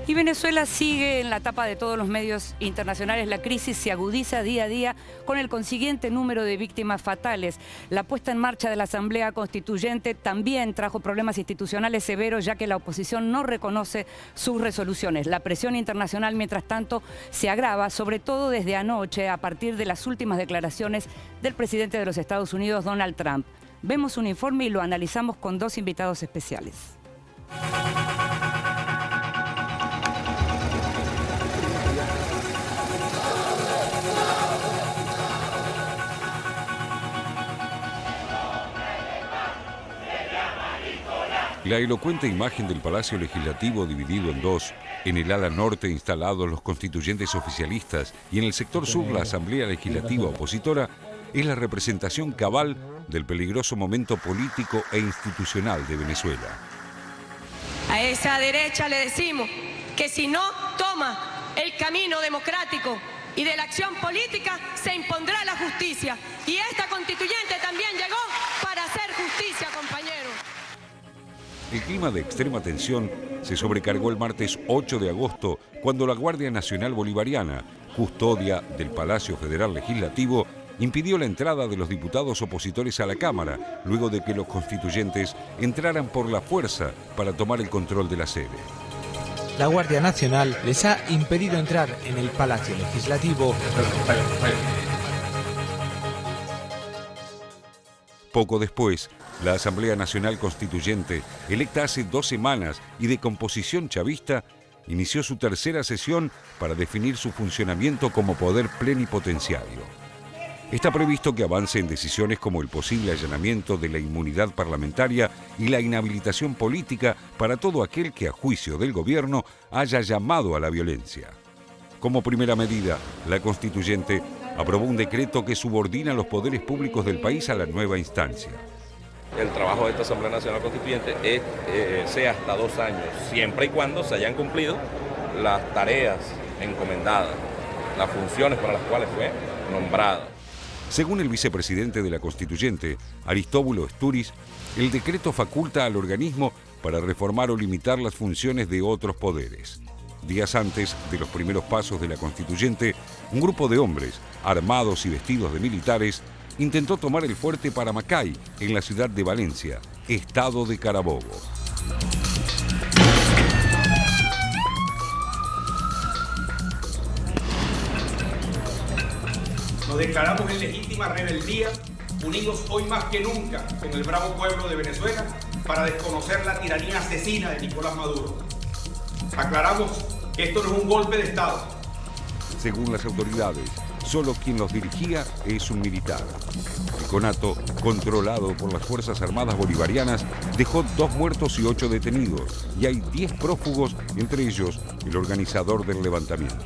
Y Venezuela sigue en la tapa de todos los medios internacionales. La crisis se agudiza día a día con el consiguiente número de víctimas fatales. La puesta en marcha de la Asamblea Constituyente también trajo problemas institucionales severos, ya que la oposición no reconoce sus resoluciones. La presión internacional, mientras tanto, se agrava, sobre todo desde anoche, a partir de las últimas declaraciones del presidente de los Estados Unidos, Donald Trump. Vemos un informe y lo analizamos con dos invitados especiales. La elocuente imagen del Palacio Legislativo dividido en dos, en el ala norte instalados los constituyentes oficialistas y en el sector sur la Asamblea Legislativa opositora, es la representación cabal del peligroso momento político e institucional de Venezuela. A esa derecha le decimos que si no toma el camino democrático y de la acción política, se impondrá la justicia. Y esta constituyente también llegó para hacer justicia, compañeros. El clima de extrema tensión se sobrecargó el martes 8 de agosto cuando la Guardia Nacional Bolivariana, custodia del Palacio Federal Legislativo, impidió la entrada de los diputados opositores a la Cámara, luego de que los constituyentes entraran por la fuerza para tomar el control de la sede. La Guardia Nacional les ha impedido entrar en el Palacio Legislativo. Poco después, la Asamblea Nacional Constituyente, electa hace 2 semanas y de composición chavista, inició su tercera sesión para definir su funcionamiento como poder plenipotenciario. Está previsto que avance en decisiones como el posible allanamiento de la inmunidad parlamentaria y la inhabilitación política para todo aquel que, a juicio del gobierno, haya llamado a la violencia. Como primera medida, la Constituyente aprobó un decreto que subordina los poderes públicos del país a la nueva instancia. El trabajo de esta Asamblea Nacional Constituyente sea hasta 2 años, siempre y cuando se hayan cumplido las tareas encomendadas, las funciones para las cuales fue nombrada. Según el vicepresidente de la Constituyente, Aristóbulo Estúriz, el decreto faculta al organismo para reformar o limitar las funciones de otros poderes. Días antes de los primeros pasos de la Constituyente, un grupo de hombres, armados y vestidos de militares, intentó tomar el fuerte Paramacay, en la ciudad de Valencia, estado de Carabobo. Nos declaramos en legítima rebeldía, unidos hoy más que nunca con el bravo pueblo de Venezuela para desconocer la tiranía asesina de Nicolás Maduro. Aclaramos que esto no es un golpe de Estado. Según las autoridades, solo quien los dirigía es un militar. El conato, controlado por las Fuerzas Armadas Bolivarianas, dejó 2 muertos y 8 detenidos, y hay 10 prófugos, entre ellos el organizador del levantamiento.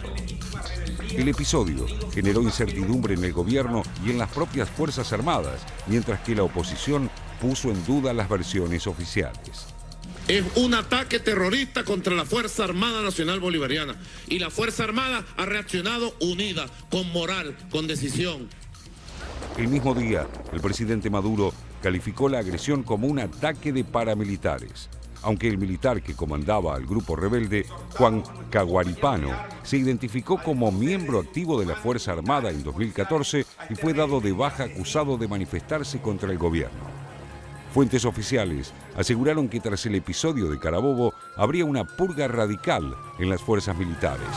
El episodio generó incertidumbre en el gobierno y en las propias Fuerzas Armadas, mientras que la oposición puso en duda las versiones oficiales. Es un ataque terrorista contra la Fuerza Armada Nacional Bolivariana. Y la Fuerza Armada ha reaccionado unida, con moral, con decisión. El mismo día, el presidente Maduro calificó la agresión como un ataque de paramilitares, aunque el militar que comandaba al grupo rebelde, Juan Caguaripano, se identificó como miembro activo de la Fuerza Armada en 2014 y fue dado de baja acusado de manifestarse contra el gobierno. Fuentes oficiales aseguraron que tras el episodio de Carabobo habría una purga radical en las fuerzas militares.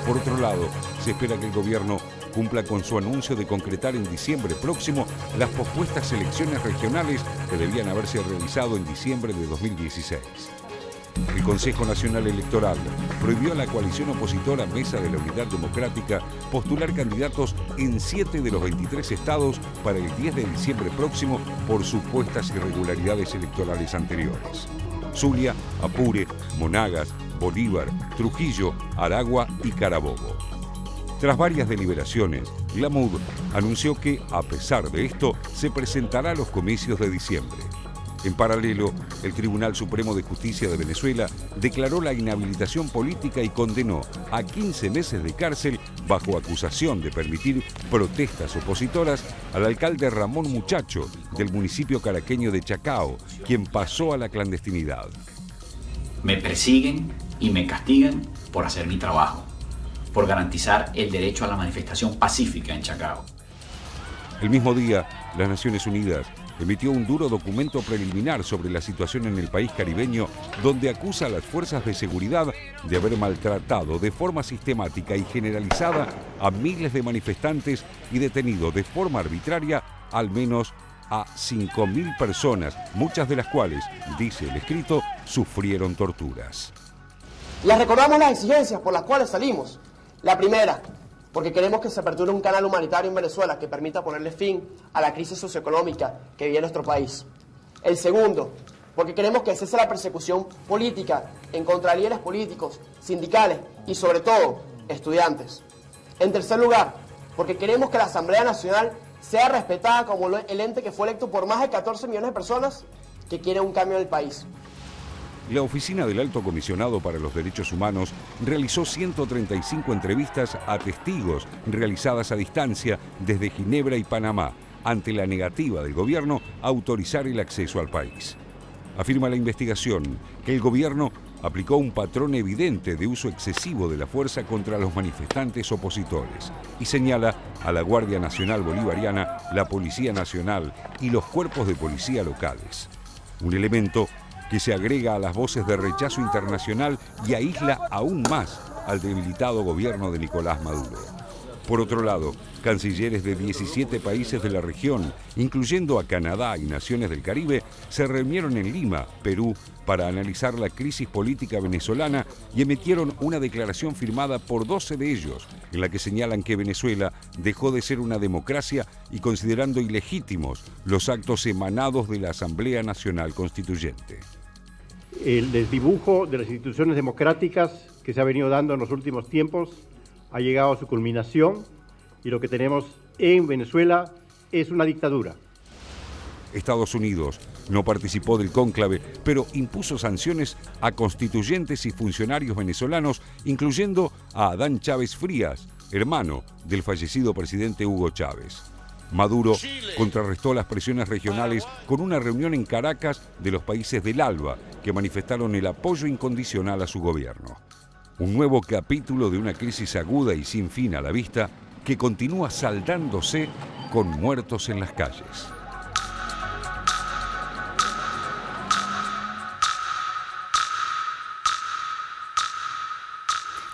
Por otro lado, se espera que el gobierno cumpla con su anuncio de concretar en diciembre próximo las pospuestas elecciones regionales que debían haberse realizado en diciembre de 2016. El Consejo Nacional Electoral prohibió a la coalición opositora Mesa de la Unidad Democrática postular candidatos en 7 de los 23 estados para el 10 de diciembre próximo por supuestas irregularidades electorales anteriores. Zulia, Apure, Monagas, Bolívar, Trujillo, Aragua y Carabobo. Tras varias deliberaciones, la MUD anunció que, a pesar de esto, se presentará a los comicios de diciembre. En paralelo, el Tribunal Supremo de Justicia de Venezuela declaró la inhabilitación política y condenó a 15 meses de cárcel bajo acusación de permitir protestas opositoras al alcalde Ramón Muchacho del municipio caraqueño de Chacao, quien pasó a la clandestinidad. Me persiguen y me castigan por hacer mi trabajo, por garantizar el derecho a la manifestación pacífica en Chacao. El mismo día, las Naciones Unidas emitió un duro documento preliminar sobre la situación en el país caribeño, donde acusa a las fuerzas de seguridad de haber maltratado de forma sistemática y generalizada a miles de manifestantes y detenido de forma arbitraria al menos a 5.000 personas, muchas de las cuales, dice el escrito, sufrieron torturas. Les recordamos las exigencias por las cuales salimos. La primera, porque queremos que se aperture un canal humanitario en Venezuela que permita ponerle fin a la crisis socioeconómica que vive nuestro país. El segundo, porque queremos que cese la persecución política en contra de líderes políticos, sindicales y sobre todo estudiantes. En tercer lugar, porque queremos que la Asamblea Nacional sea respetada como el ente que fue electo por más de 14 millones de personas que quieren un cambio en el país. La Oficina del Alto Comisionado para los Derechos Humanos realizó 135 entrevistas a testigos realizadas a distancia desde Ginebra y Panamá, ante la negativa del gobierno a autorizar el acceso al país. Afirma la investigación que el gobierno aplicó un patrón evidente de uso excesivo de la fuerza contra los manifestantes opositores y señala a la Guardia Nacional Bolivariana, la Policía Nacional y los cuerpos de policía locales. Un elemento que se agrega a las voces de rechazo internacional y aísla aún más al debilitado gobierno de Nicolás Maduro. Por otro lado, cancilleres de 17 países de la región, incluyendo a Canadá y naciones del Caribe, se reunieron en Lima, Perú, para analizar la crisis política venezolana y emitieron una declaración firmada por 12 de ellos, en la que señalan que Venezuela dejó de ser una democracia y considerando ilegítimos los actos emanados de la Asamblea Nacional Constituyente. El desdibujo de las instituciones democráticas que se ha venido dando en los últimos tiempos ha llegado a su culminación y lo que tenemos en Venezuela es una dictadura. Estados Unidos no participó del cónclave, pero impuso sanciones a constituyentes y funcionarios venezolanos, incluyendo a Adán Chávez Frías, hermano del fallecido presidente Hugo Chávez. Maduro contrarrestó las presiones regionales con una reunión en Caracas de los países del ALBA, que manifestaron el apoyo incondicional a su gobierno. Un nuevo capítulo de una crisis aguda y sin fin a la vista que continúa saldándose con muertos en las calles.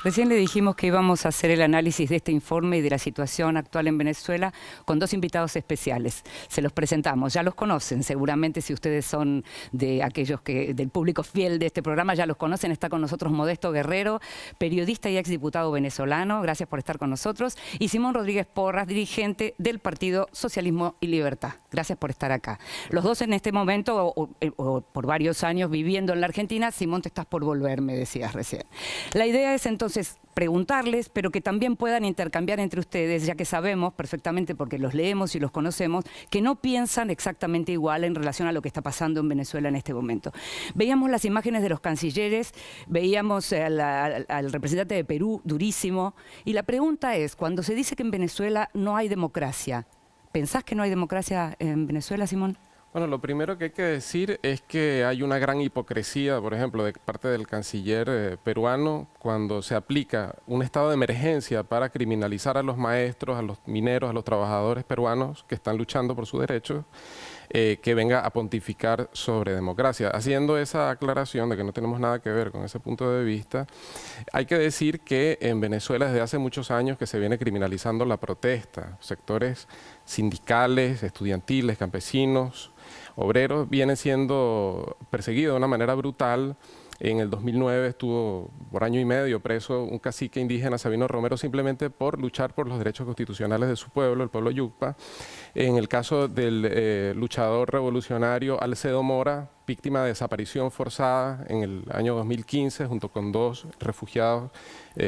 Recién le dijimos que íbamos a hacer el análisis de este informe y de la situación actual en Venezuela con dos invitados especiales. Se los presentamos, ya los conocen, seguramente si ustedes son de aquellos del público fiel de este programa, ya los conocen. Está con nosotros Modesto Guerrero, periodista y exdiputado venezolano, gracias por estar con nosotros, y Simón Rodríguez Porras, dirigente del Partido Socialismo y Libertad. Gracias por estar acá. Los dos en este momento, o por varios años viviendo en la Argentina. Simón, te estás por volver, me decías recién. La idea es entonces preguntarles, pero que también puedan intercambiar entre ustedes, ya que sabemos perfectamente, porque los leemos y los conocemos, que no piensan exactamente igual en relación a lo que está pasando en Venezuela en este momento. Veíamos las imágenes de los cancilleres, veíamos al representante de Perú, durísimo, y la pregunta es, cuando se dice que en Venezuela no hay democracia, ¿pensás que no hay democracia en Venezuela, Simón? Bueno, lo primero que hay que decir es que hay una gran hipocresía, por ejemplo, de parte del canciller peruano cuando se aplica un estado de emergencia para criminalizar a los maestros, a los mineros, a los trabajadores peruanos que están luchando por sus derechos, que venga a pontificar sobre democracia. Haciendo esa aclaración de que no tenemos nada que ver con ese punto de vista, hay que decir que en Venezuela desde hace muchos años que se viene criminalizando la protesta. Sectores sindicales, estudiantiles, campesinos, obreros vienen siendo perseguidos de una manera brutal En el 2009 estuvo por año y medio preso un cacique indígena, Sabino Romero, simplemente por luchar por los derechos constitucionales de su pueblo, el pueblo Yucpa. En el caso del luchador revolucionario Alcedo Mora, víctima de desaparición forzada en el año 2015, junto con 2 refugiados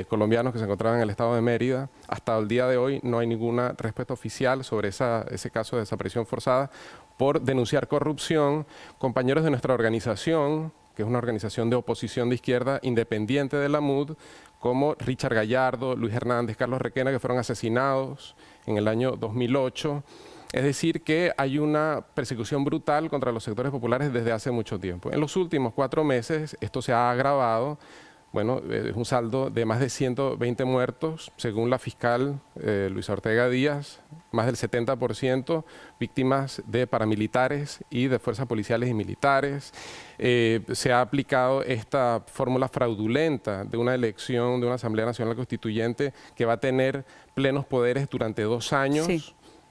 colombianos que se encontraban en el estado de Mérida. Hasta el día de hoy no hay ninguna respuesta oficial sobre ese caso de desaparición forzada por denunciar corrupción. Compañeros de nuestra organización, que es una organización de oposición de izquierda independiente de la MUD, como Richard Gallardo, Luis Hernández, Carlos Requena, que fueron asesinados en el año 2008. Es decir, que hay una persecución brutal contra los sectores populares desde hace mucho tiempo. En los últimos 4 meses esto se ha agravado. Bueno, es un saldo de más de 120 muertos, según la fiscal Luisa Ortega Díaz, más del 70% víctimas de paramilitares y de fuerzas policiales y militares. Se ha aplicado esta fórmula fraudulenta de una elección de una Asamblea Nacional Constituyente que va a tener plenos poderes durante 2 años. Sí.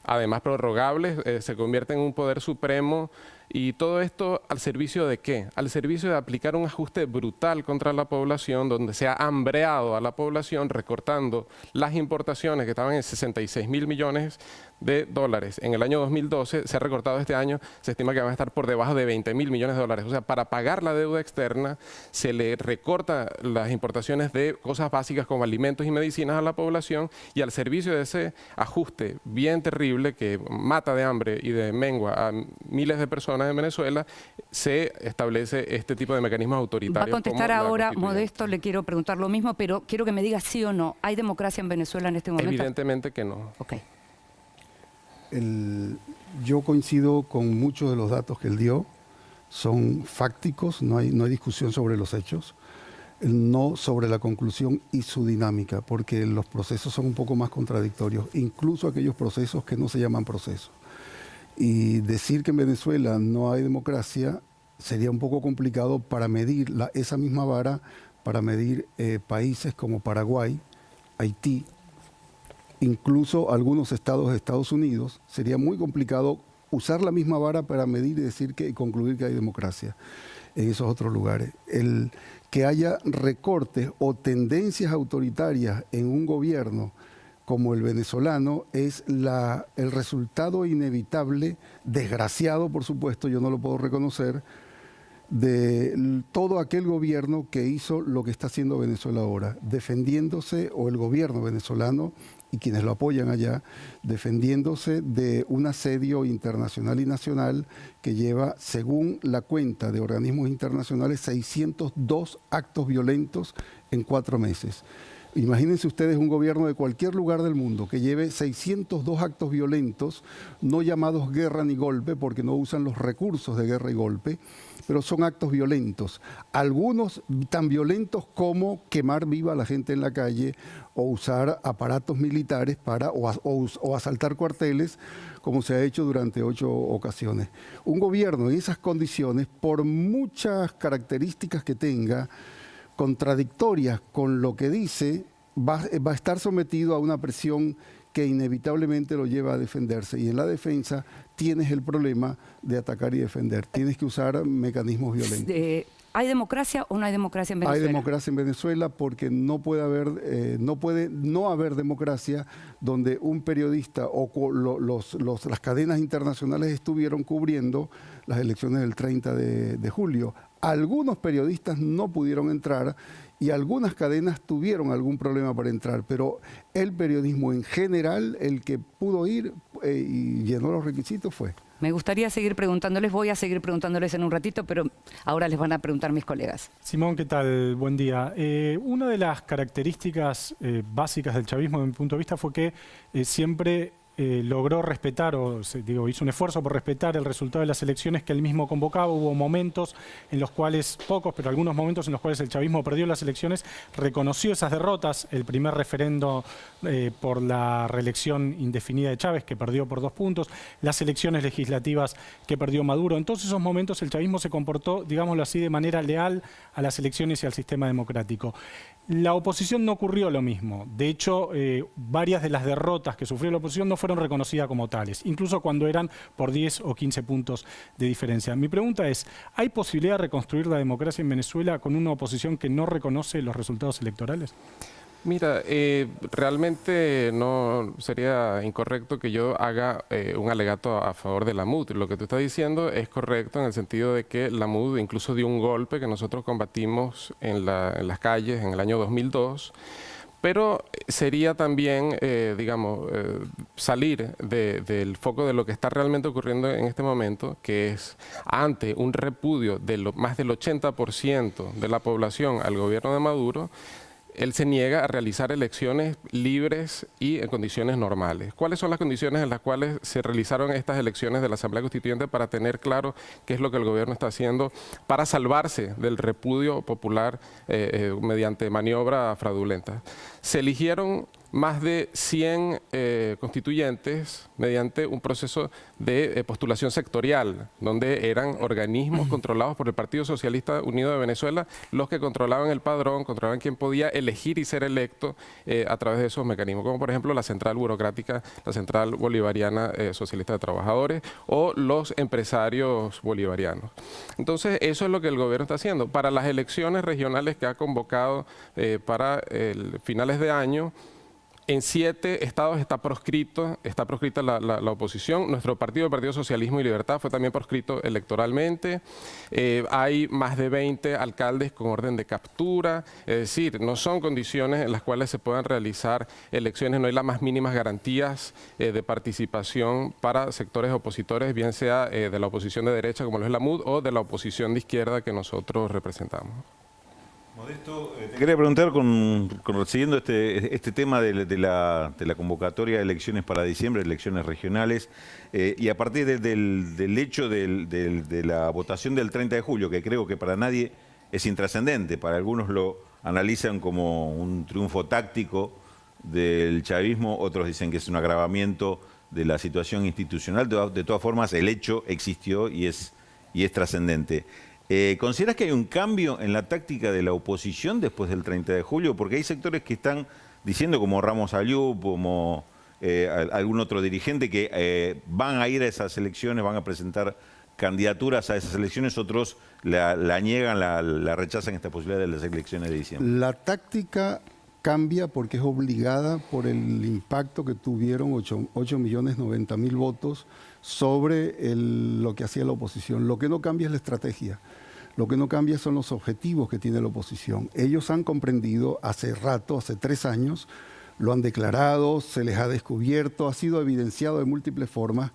Además prorrogables, se convierte en un poder supremo. Y todo esto ¿al servicio de qué? Al servicio de aplicar un ajuste brutal contra la población, donde se ha hambreado a la población recortando las importaciones que estaban en 66.000 millones de dólares. En el año 2012 se ha recortado este año, se estima que van a estar por debajo de 20.000 millones de dólares. O sea, para pagar la deuda externa se le recorta las importaciones de cosas básicas como alimentos y medicinas a la población, y al servicio de ese ajuste bien terrible que mata de hambre y de mengua a miles de personas en Venezuela, se establece este tipo de mecanismos autoritarios. Va a contestar ahora, Modesto, le quiero preguntar lo mismo, pero quiero que me diga sí o no. ¿Hay democracia en Venezuela en este momento? Evidentemente que no. Ok. Yo coincido con muchos de los datos que él dio, son fácticos, no hay discusión sobre los hechos, no sobre la conclusión y su dinámica, porque los procesos son un poco más contradictorios, incluso aquellos procesos que no se llaman procesos. Y decir que en Venezuela no hay democracia sería un poco complicado para medir esa misma vara, para medir países como Paraguay, Haití, incluso algunos estados de Estados Unidos. Sería muy complicado usar la misma vara para medir y decir y concluir que hay democracia en esos otros lugares. El que haya recortes o tendencias autoritarias en un gobierno como el venezolano es el resultado inevitable, desgraciado por supuesto, yo no lo puedo reconocer, de todo aquel gobierno que hizo lo que está haciendo Venezuela ahora, defendiéndose, o el gobierno venezolano y quienes lo apoyan allá, defendiéndose de un asedio internacional y nacional que lleva, según la cuenta de organismos internacionales, 602 actos violentos en 4 meses. Imagínense ustedes un gobierno de cualquier lugar del mundo que lleve 602 actos violentos, no llamados guerra ni golpe, porque no usan los recursos de guerra y golpe, pero son actos violentos. Algunos tan violentos como quemar viva a la gente en la calle o usar aparatos militares o asaltar cuarteles, como se ha hecho durante 8 ocasiones. Un gobierno en esas condiciones, por muchas características que tenga, contradictorias con lo que dice, va a estar sometido a una presión que inevitablemente lo lleva a defenderse. Y en la defensa tienes el problema de atacar y defender. Tienes que usar mecanismos violentos. ¿Hay democracia o no hay democracia en Venezuela? Hay democracia en Venezuela porque no puede no haber democracia donde un periodista o las cadenas internacionales estuvieron cubriendo las elecciones del 30 de julio. Algunos periodistas no pudieron entrar y algunas cadenas tuvieron algún problema para entrar, pero el periodismo en general, el que pudo ir y llenó los requisitos fue. Me gustaría seguir preguntándoles, voy a seguir preguntándoles en un ratito, pero ahora les van a preguntar mis colegas. Simón, ¿qué tal? Buen día. Una de las características básicas del chavismo, de mi punto de vista, fue que siempre logró respetar, hizo un esfuerzo por respetar el resultado de las elecciones que él mismo convocaba. Hubo momentos en los cuales, pocos, pero algunos momentos en los cuales el chavismo perdió las elecciones, reconoció esas derrotas. El primer referendo por la reelección indefinida de Chávez, que perdió por 2 puntos, las elecciones legislativas que perdió Maduro. En todos esos momentos el chavismo se comportó, digámoslo así, de manera leal a las elecciones y al sistema democrático. La oposición no ocurrió lo mismo. De hecho, varias de las derrotas que sufrió la oposición no fueron reconocidas como tales, incluso cuando eran por 10 o 15 puntos de diferencia. Mi pregunta es, ¿hay posibilidad de reconstruir la democracia en Venezuela con una oposición que no reconoce los resultados electorales? Mira, realmente no sería incorrecto que yo haga un alegato a favor de la MUD. Lo que tú estás diciendo es correcto en el sentido de que la MUD incluso dio un golpe que nosotros combatimos en las calles en el año 2002. Pero sería también, salir del foco de lo que está realmente ocurriendo en este momento, que es ante un repudio de más del 80% de la población al gobierno de Maduro. Él se niega a realizar elecciones libres y en condiciones normales. ¿Cuáles son las condiciones en las cuales se realizaron estas elecciones de la Asamblea Constituyente para tener claro qué es lo que el gobierno está haciendo para salvarse del repudio popular mediante maniobra fraudulenta? Se eligieron más de 100 constituyentes mediante un proceso de postulación sectorial, donde eran organismos controlados por el Partido Socialista Unido de Venezuela, los que controlaban el padrón, controlaban quién podía elegir y ser electo a través de esos mecanismos, como por ejemplo la Central Burocrática, la Central Bolivariana Socialista de Trabajadores o los empresarios bolivarianos. Entonces, eso es lo que el gobierno está haciendo. Para las elecciones regionales que ha convocado para finales de año, en 7 estados está proscrita la oposición. Nuestro partido, el Partido Socialismo y Libertad, fue también proscrito electoralmente. Hay más de 20 alcaldes con orden de captura. Es decir, no son condiciones en las cuales se puedan realizar elecciones. No hay las más mínimas garantías de participación para sectores opositores, bien sea de la oposición de derecha, como lo es la MUD, o de la oposición de izquierda que nosotros representamos. Modesto, te quería preguntar, siguiendo este tema de la convocatoria de elecciones para diciembre, elecciones regionales, y a partir del hecho de la votación del 30 de julio, que creo que para nadie es intrascendente, para algunos lo analizan como un triunfo táctico del chavismo, otros dicen que es un agravamiento de la situación institucional. De todas formas, el hecho existió y es trascendente. ¿Consideras que hay un cambio en la táctica de la oposición después del 30 de julio? Porque hay sectores que están diciendo, como Ramos Ayub, como algún otro dirigente, que van a ir a esas elecciones, van a presentar candidaturas a esas elecciones, otros la niegan, la rechazan esta posibilidad de las elecciones de diciembre. La táctica cambia porque es obligada por el impacto que tuvieron 8.090.000 votos sobre lo que hacía la oposición. Lo que no cambia es la estrategia. Lo que no cambia son los objetivos que tiene la oposición. Ellos han comprendido hace rato, hace 3 años, lo han declarado, se les ha descubierto, ha sido evidenciado de múltiples formas,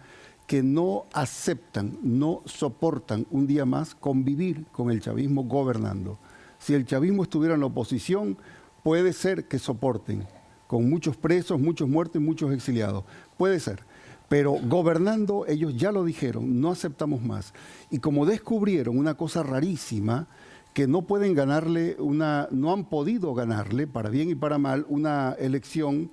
que no aceptan, no soportan un día más convivir con el chavismo gobernando. Si el chavismo estuviera en la oposición, puede ser que soporten, con muchos presos, muchos muertos y muchos exiliados. Puede ser. Pero gobernando, ellos ya lo dijeron, no aceptamos más. Y como descubrieron una cosa rarísima, que no pueden ganarle no han podido ganarle, para bien y para mal, una elección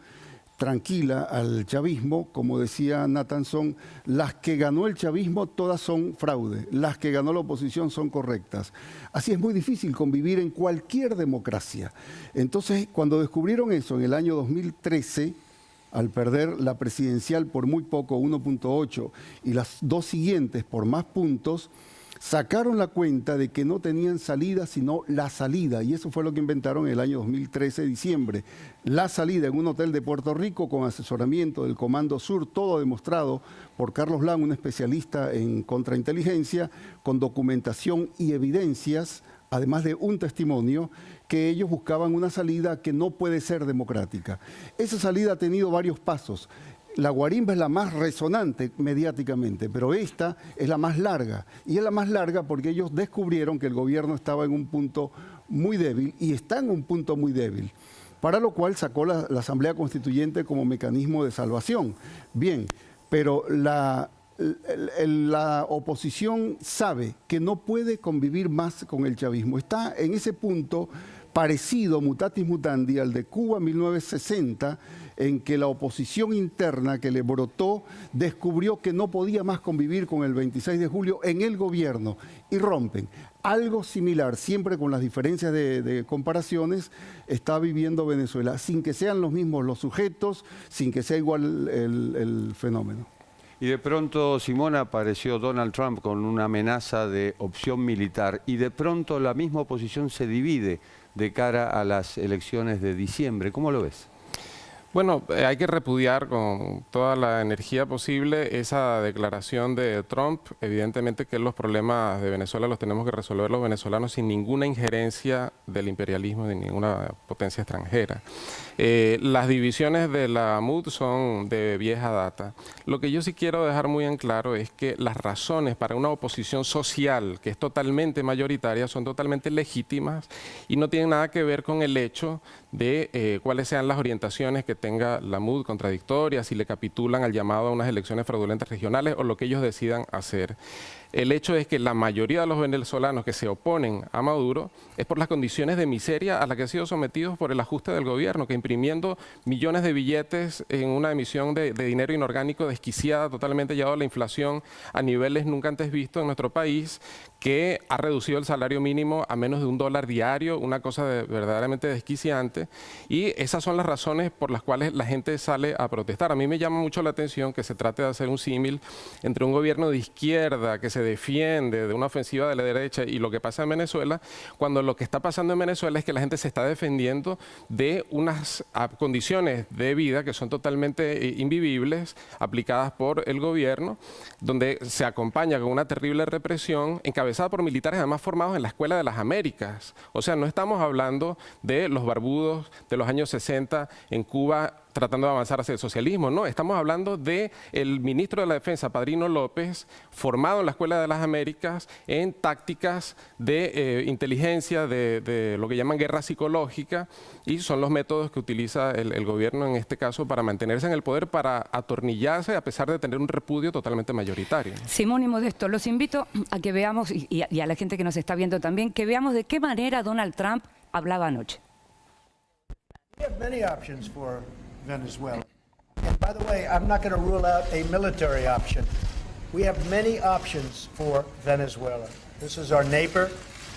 tranquila al chavismo, como decía Nathanson, las que ganó el chavismo todas son fraude, las que ganó la oposición son correctas. Así es muy difícil convivir en cualquier democracia. Entonces, cuando descubrieron eso en el año 2013, al perder la presidencial por muy poco, 1.8, y las 2 siguientes por más puntos, sacaron la cuenta de que no tenían salida, sino la salida. Y eso fue lo que inventaron en el año 2013, diciembre. La salida en un hotel de Puerto Rico con asesoramiento del Comando Sur, todo demostrado por Carlos Lang, un especialista en contrainteligencia, con documentación y evidencias, además de un testimonio, que ellos buscaban una salida que no puede ser democrática. Esa salida ha tenido varios pasos. La guarimba es la más resonante mediáticamente, pero esta es la más larga. Y es la más larga porque ellos descubrieron que el gobierno estaba en un punto muy débil y está en un punto muy débil, para lo cual sacó la Asamblea Constituyente como mecanismo de salvación. Bien, pero la oposición sabe que no puede convivir más con el chavismo. Está en ese punto parecido, mutatis mutandi, al de Cuba en 1960, en que la oposición interna que le brotó descubrió que no podía más convivir con el 26 de julio en el gobierno y rompen. Algo similar, siempre con las diferencias de comparaciones, está viviendo Venezuela, sin que sean los mismos los sujetos, sin que sea igual el fenómeno. Y de pronto, Simona, apareció Donald Trump con una amenaza de opción militar y de pronto la misma oposición se divide de cara a las elecciones de diciembre. ¿Cómo lo ves? Bueno, hay que repudiar con toda la energía posible esa declaración de Trump. Evidentemente que los problemas de Venezuela los tenemos que resolver los venezolanos sin ninguna injerencia del imperialismo de ninguna potencia extranjera. Las divisiones de la MUD son de vieja data. Lo que yo sí quiero dejar muy en claro es que las razones para una oposición social que es totalmente mayoritaria son totalmente legítimas y no tienen nada que ver con el hecho de cuáles sean las orientaciones que tenga la MUD contradictorias, si le capitulan al llamado a unas elecciones fraudulentas regionales o lo que ellos decidan hacer. El hecho es que la mayoría de los venezolanos que se oponen a Maduro es por las condiciones de miseria a las que han sido sometidos por el ajuste del gobierno, que imprimiendo millones de billetes en una emisión de dinero inorgánico desquiciada, totalmente llevado a la inflación a niveles nunca antes vistos en nuestro país, que ha reducido el salario mínimo a menos de $1 diario, una cosa verdaderamente desquiciante. Y esas son las razones por las cuales la gente sale a protestar. A mí me llama mucho la atención que se trate de hacer un símil entre un gobierno de izquierda que se defiende de una ofensiva de la derecha y lo que pasa en Venezuela, cuando lo que está pasando en Venezuela es que la gente se está defendiendo de unas condiciones de vida que son totalmente invivibles, aplicadas por el gobierno, donde se acompaña con una terrible represión encabezada por militares además formados en la Escuela de las Américas. O sea, no estamos hablando de los barbudos de los años 60 en Cuba tratando de avanzar hacia el socialismo, no, estamos hablando del ministro de la Defensa, Padrino López, formado en la Escuela de las Américas en tácticas de inteligencia, de lo que llaman guerra psicológica, y son los métodos que utiliza el gobierno en este caso para mantenerse en el poder, para atornillarse a pesar de tener un repudio totalmente mayoritario. Simón y Modesto, los invito a que veamos, y a la gente que nos está viendo también, que veamos de qué manera Donald Trump hablaba anoche. We have many options for Venezuela. And by the way, I'm not going to rule out a military option. We have many options for Venezuela. This is our neighbor.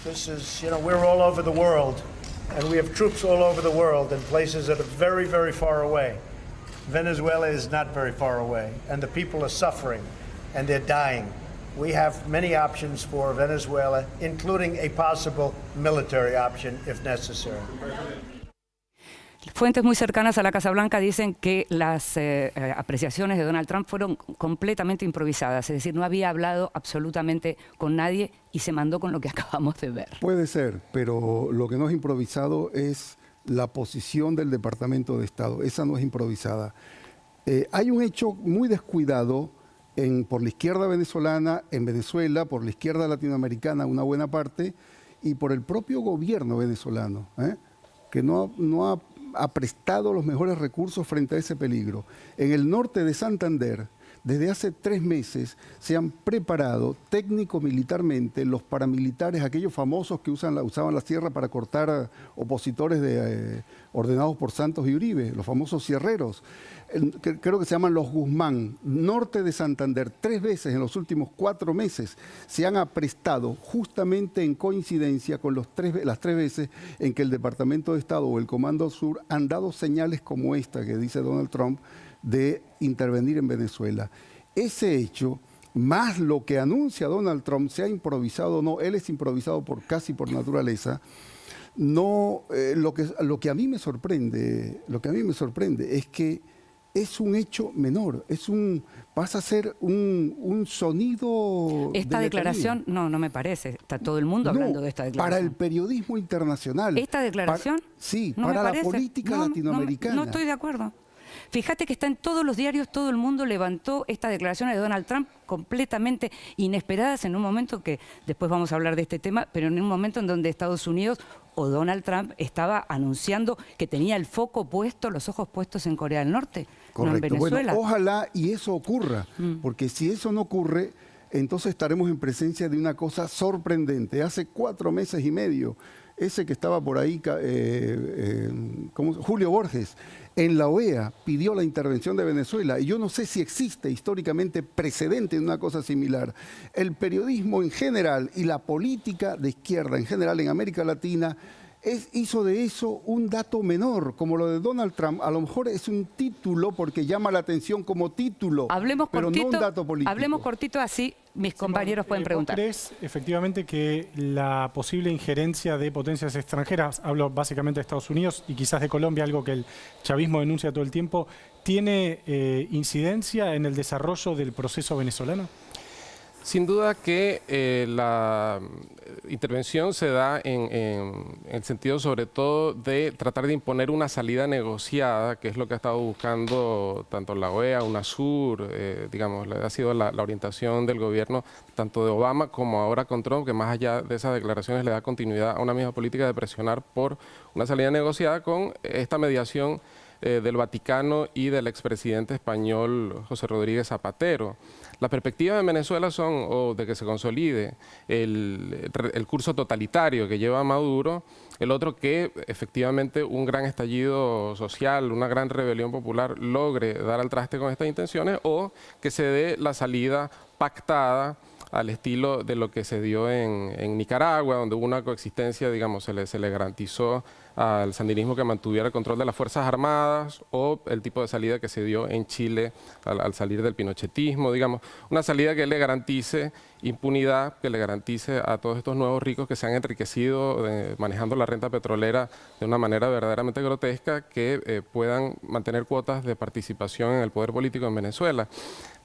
This is, you know, we're all over the world. And we have troops all over the world in places that are very, very far away. Venezuela is not very far away. And the people are suffering and they're dying. We have many options for Venezuela, including a possible military option if necessary. Fuentes muy cercanas a la Casa Blanca dicen que las apreciaciones de Donald Trump fueron completamente improvisadas, es decir, no había hablado absolutamente con nadie y se mandó con lo que acabamos de ver. Puede ser, pero lo que no es improvisado es la posición del Departamento de Estado, esa no es improvisada. Hay un hecho muy descuidado por la izquierda venezolana, en Venezuela, por la izquierda latinoamericana, una buena parte, y por el propio gobierno venezolano, que no ha prestado los mejores recursos frente a ese peligro. En el norte de Santander, desde hace 3 meses, se han preparado técnico-militarmente los paramilitares, aquellos famosos que usaban la sierra para cortar opositores ordenados por Santos y Uribe, los famosos sierreros. Creo que se llaman los Guzmán. Norte de Santander, 3 veces en los últimos 4 meses se han aprestado justamente en coincidencia con las 3 veces en que el Departamento de Estado o el Comando Sur han dado señales como esta que dice Donald Trump de intervenir en Venezuela. Ese hecho, más lo que anuncia Donald Trump, sea improvisado o no, él es improvisado casi por naturaleza. No, lo que a mí me sorprende es que es un hecho menor, pasa a ser un sonido. Esta declaración, no me parece, está todo el mundo hablando de esta declaración. Para el periodismo internacional. ¿Esta declaración? Sí, no para la política latinoamericana. No estoy de acuerdo. Fíjate que está en todos los diarios, todo el mundo levantó estas declaraciones de Donald Trump completamente inesperadas en un momento que, después vamos a hablar de este tema, pero en un momento en donde Estados Unidos o Donald Trump estaba anunciando que tenía el foco puesto, los ojos puestos en Corea del Norte, no en Venezuela. Bueno, ojalá y eso ocurra, porque si eso no ocurre, entonces estaremos en presencia de una cosa sorprendente. Hace 4 meses y medio ese que estaba por ahí, Julio Borges, en la OEA pidió la intervención de Venezuela, y yo no sé si existe históricamente precedente de una cosa similar. El periodismo en general y la política de izquierda en general en América Latina hizo de eso un dato menor, como lo de Donald Trump. A lo mejor es un título porque llama la atención como título, pero no un dato político. Hablemos cortito, así mis compañeros pueden preguntar. ¿Vos crees efectivamente que la posible injerencia de potencias extranjeras, hablo básicamente de Estados Unidos y quizás de Colombia, algo que el chavismo denuncia todo el tiempo, tiene incidencia en el desarrollo del proceso venezolano? Sin duda que la intervención se da en el sentido sobre todo de tratar de imponer una salida negociada, que es lo que ha estado buscando tanto la OEA, UNASUR, digamos, ha sido la orientación del gobierno tanto de Obama como ahora con Trump, que más allá de esas declaraciones le da continuidad a una misma política de presionar por una salida negociada con esta mediación del Vaticano y del expresidente español José Rodríguez Zapatero. Las perspectivas en Venezuela son de que se consolide el curso totalitario que lleva Maduro, el otro que efectivamente un gran estallido social, una gran rebelión popular logre dar al traste con estas intenciones, o que se dé la salida pactada al estilo de lo que se dio en Nicaragua, donde hubo una coexistencia, digamos, se le garantizó al sandinismo que mantuviera el control de las Fuerzas Armadas, o el tipo de salida que se dio en Chile al salir del pinochetismo, digamos, una salida que le garantice impunidad, que le garantice a todos estos nuevos ricos que se han enriquecido manejando la renta petrolera de una manera verdaderamente grotesca, que puedan mantener cuotas de participación en el poder político en Venezuela.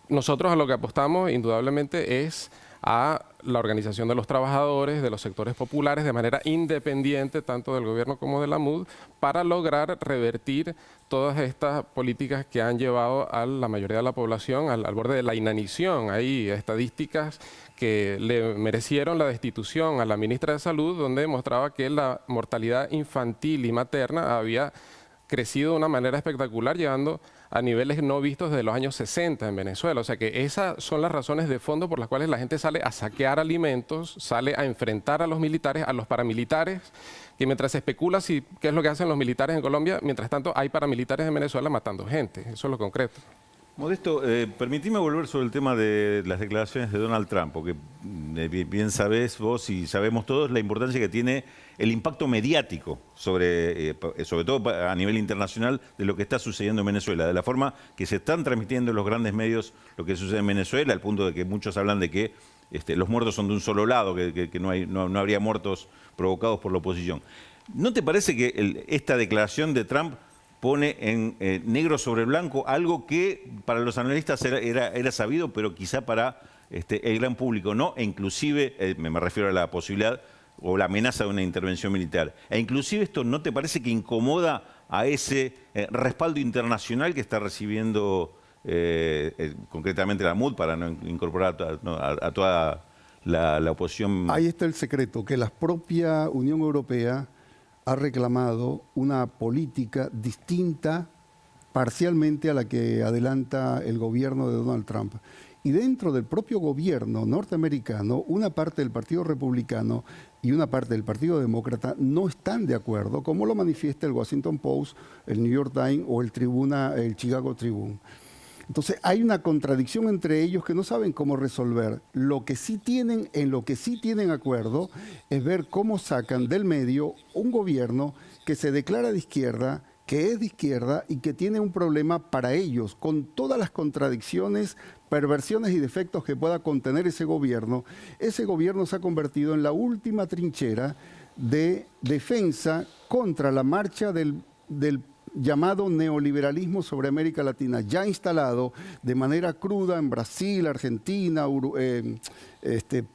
Nosotros a lo que apostamos indudablemente es a la organización de los trabajadores, de los sectores populares, de manera independiente tanto del gobierno como de la MUD, para lograr revertir todas estas políticas que han llevado a la mayoría de la población al borde de la inanición. Hay estadísticas que le merecieron la destitución a la ministra de Salud, donde demostraba que la mortalidad infantil y materna había crecido de una manera espectacular, llegando a niveles no vistos desde los años 60 en Venezuela. O sea que esas son las razones de fondo por las cuales la gente sale a saquear alimentos, sale a enfrentar a los militares, a los paramilitares, que mientras se especula qué es lo que hacen los militares en Colombia, mientras tanto hay paramilitares en Venezuela matando gente. Eso es lo concreto. Modesto, permitime volver sobre el tema de las declaraciones de Donald Trump, porque bien sabés vos y sabemos todos la importancia que tiene el impacto mediático sobre todo a nivel internacional de lo que está sucediendo en Venezuela, de la forma que se están transmitiendo en los grandes medios lo que sucede en Venezuela, al punto de que muchos hablan de que los muertos son de un solo lado, que no habría muertos provocados por la oposición. ¿No te parece que esta declaración de Trump pone en negro sobre blanco algo que para los analistas era sabido, pero quizá para el gran público no? E inclusive, me refiero a la posibilidad o la amenaza de una intervención militar. E inclusive esto, ¿no te parece que incomoda a ese respaldo internacional que está recibiendo concretamente la MUD, para no incorporar a toda la oposición? Ahí está el secreto, que la propia Unión Europea ha reclamado una política distinta parcialmente a la que adelanta el gobierno de Donald Trump. Y dentro del propio gobierno norteamericano, una parte del Partido Republicano y una parte del Partido Demócrata no están de acuerdo, como lo manifiesta el Washington Post, el New York Times o el Chicago Tribune. Entonces hay una contradicción entre ellos que no saben cómo resolver. En lo que sí tienen acuerdo es ver cómo sacan del medio un gobierno que se declara de izquierda, que es de izquierda y que tiene un problema para ellos, con todas las contradicciones, perversiones y defectos que pueda contener ese gobierno. Ese gobierno se ha convertido en la última trinchera de defensa contra la marcha del llamado neoliberalismo sobre América Latina, ya instalado de manera cruda en Brasil, Argentina,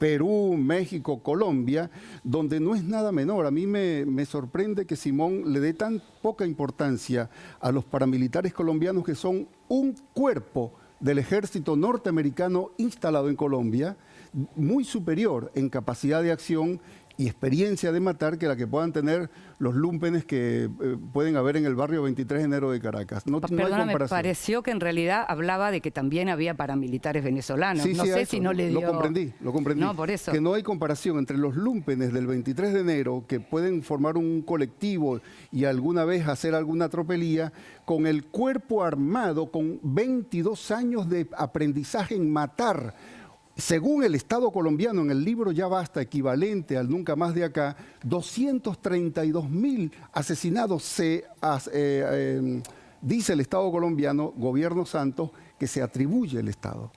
Perú, México, Colombia, donde no es nada menor. A mí me sorprende que Simón le dé tan poca importancia a los paramilitares colombianos, que son un cuerpo del ejército norteamericano instalado en Colombia, muy superior en capacidad de acción y experiencia de matar que la que puedan tener los lúmpenes que pueden haber en el barrio 23 de enero de Caracas. No hay Perdóname, me comparación. pareció que en realidad hablaba de que también había paramilitares venezolanos. Sí, no sí, sé eso, si no le dio... Lo comprendí. No, por eso. Que no hay comparación entre los lúmpenes del 23 de enero, que pueden formar un colectivo y alguna vez hacer alguna tropelía, con el cuerpo armado con 22 años de aprendizaje en matar. Según el Estado colombiano, en el libro Ya Basta, equivalente al Nunca Más de Acá, 232.000 asesinados dice el Estado colombiano, gobierno Santos, que se atribuye el Estado.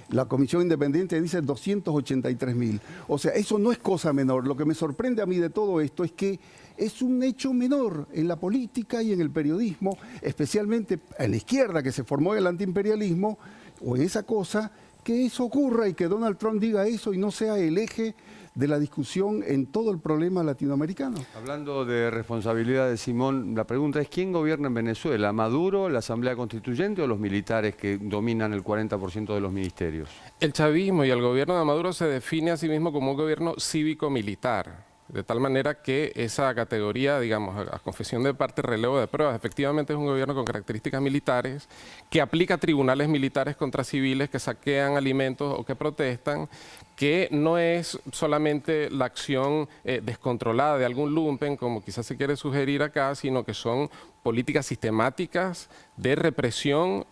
La Comisión Independiente dice 283.000. O sea, eso no es cosa menor. Lo que me sorprende a mí de todo esto es que es un hecho menor en la política y en el periodismo, especialmente en la izquierda que se formó el antiimperialismo, o en esa cosa, que eso ocurra y que Donald Trump diga eso y no sea el eje de la discusión en todo el problema latinoamericano. Hablando de responsabilidad de Simón, la pregunta es ¿quién gobierna en Venezuela? ¿Maduro, la Asamblea Constituyente o los militares que dominan el 40% de los ministerios? El chavismo y el gobierno de Maduro se define a sí mismo como un gobierno cívico-militar. De tal manera que esa categoría, digamos, a confesión de parte, relevo de pruebas, efectivamente es un gobierno con características militares, que aplica tribunales militares contra civiles que saquean alimentos o que protestan, que no es solamente la acción descontrolada de algún lumpen, como quizás se quiere sugerir acá, sino que son políticas sistemáticas de represión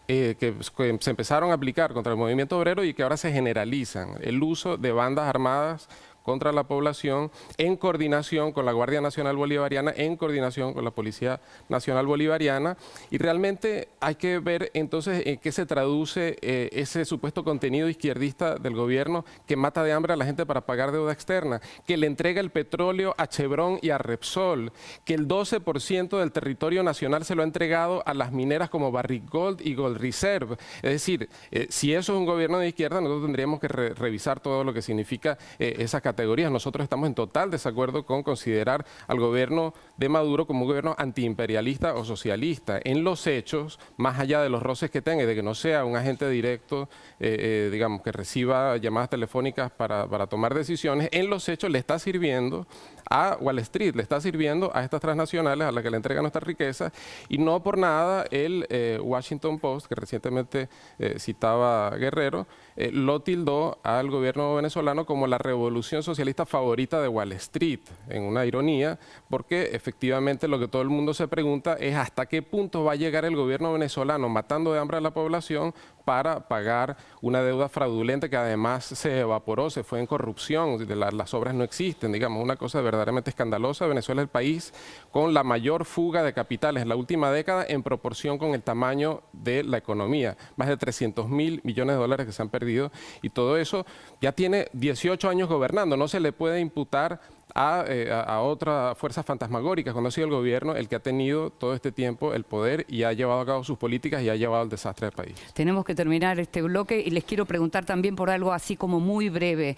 que se empezaron a aplicar contra el movimiento obrero y que ahora se generalizan. El uso de bandas armadas contra la población en coordinación con la Guardia Nacional Bolivariana, en coordinación con la Policía Nacional Bolivariana, y realmente hay que ver entonces en qué se traduce ese supuesto contenido izquierdista del gobierno que mata de hambre a la gente para pagar deuda externa, que le entrega el petróleo a Chevron y a Repsol, que el 12% del territorio nacional se lo ha entregado a las mineras como Barrick Gold y Gold Reserve. Es decir, si eso es un gobierno de izquierda, nosotros tendríamos que revisar todo lo que significa esa categoría. Nosotros estamos en total desacuerdo con considerar al gobierno de Maduro como un gobierno antiimperialista o socialista. En los hechos, más allá de los roces que tenga y de que no sea un agente directo, digamos, que reciba llamadas telefónicas para tomar decisiones, en los hechos le está sirviendo a Wall Street, le está sirviendo a estas transnacionales a las que le entregan nuestra riqueza, y no por nada el Washington Post, que recientemente citaba Guerrero, lo tildó al gobierno venezolano como la revolución socialista favorita de Wall Street, en una ironía, porque efectivamente lo que todo el mundo se pregunta es hasta qué punto va a llegar el gobierno venezolano matando de hambre a la población para pagar una deuda fraudulenta que además se evaporó, se fue en corrupción, las obras no existen, digamos, una cosa verdaderamente escandalosa. Venezuela es el país con la mayor fuga de capitales en la última década en proporción con el tamaño de la economía, más de 300.000 millones de dólares que se han perdido, y todo eso ya tiene 18 años gobernando. No se le puede imputar a otras fuerzas fantasmagóricas cuando ha sido el gobierno el que ha tenido todo este tiempo el poder y ha llevado a cabo sus políticas y ha llevado al desastre del país. Tenemos que terminar este bloque y les quiero preguntar también por algo así como muy breve.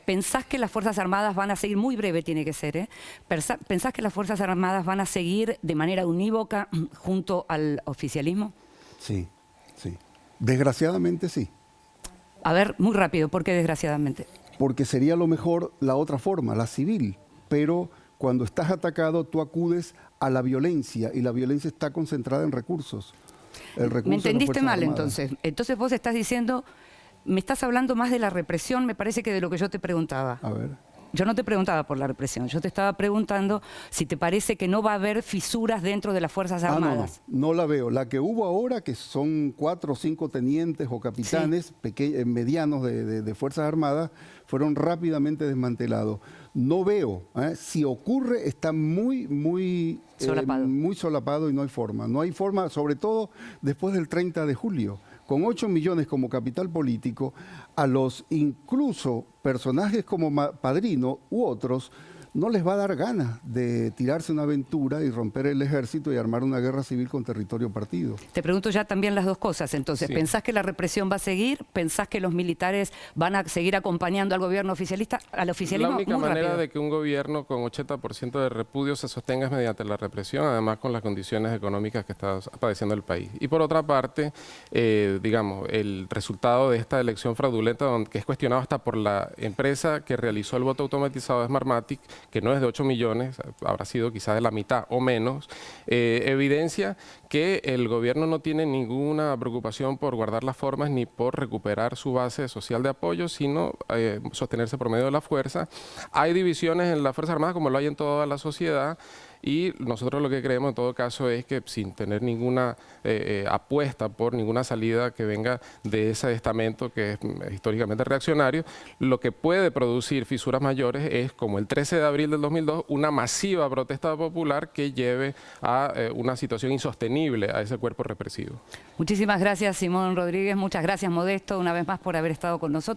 ¿Pensás que las Fuerzas Armadas van a seguir, muy breve tiene que ser, ¿pensás que las Fuerzas Armadas van a seguir de manera unívoca junto al oficialismo? Sí, sí. Desgraciadamente sí. A ver, muy rápido, ¿por qué desgraciadamente? Porque sería lo mejor la otra forma, la civil, pero cuando estás atacado tú acudes a la violencia y la violencia está concentrada en recursos. Me entendiste mal entonces. Entonces vos estás diciendo, me estás hablando más de la represión, me parece, que de lo que yo te preguntaba. A ver. Yo no te preguntaba por la represión, yo te estaba preguntando si te parece que no va a haber fisuras dentro de las Fuerzas Armadas. No la veo. La que hubo ahora, que son 4 o 5 tenientes o capitanes medianos de Fuerzas Armadas, fueron rápidamente desmantelados. No veo. Si ocurre, está muy solapado y no hay forma. No hay forma, sobre todo después del 30 de julio. Con 8 millones como capital político, a los incluso personajes como Padrino u otros, no les va a dar ganas de tirarse una aventura y romper el ejército y armar una guerra civil con territorio partido. Te pregunto ya también las dos cosas. Entonces, Sí. ¿pensás que la represión va a seguir? ¿Pensás que los militares van a seguir acompañando al gobierno oficialista, al oficialismo? La única Muy manera rápido. de que un gobierno con 80% de repudio se sostenga es mediante la represión, además con las condiciones económicas que está padeciendo el país. Y por otra parte, digamos, el resultado de esta elección fraudulenta, que es cuestionado hasta por la empresa que realizó el voto automatizado de Smartmatic, que no es de 8 millones, habrá sido quizás de la mitad o menos, evidencia que el gobierno no tiene ninguna preocupación por guardar las formas ni por recuperar su base social de apoyo, sino sostenerse por medio de la fuerza. Hay divisiones en las Fuerzas Armadas como lo hay en toda la sociedad. Y nosotros lo que creemos en todo caso es que sin tener ninguna apuesta por ninguna salida que venga de ese estamento que es históricamente reaccionario, lo que puede producir fisuras mayores es, como el 13 de abril del 2002, una masiva protesta popular que lleve a una situación insostenible a ese cuerpo represivo. Muchísimas gracias, Simón Rodríguez. Muchas gracias, Modesto, una vez más por haber estado con nosotros.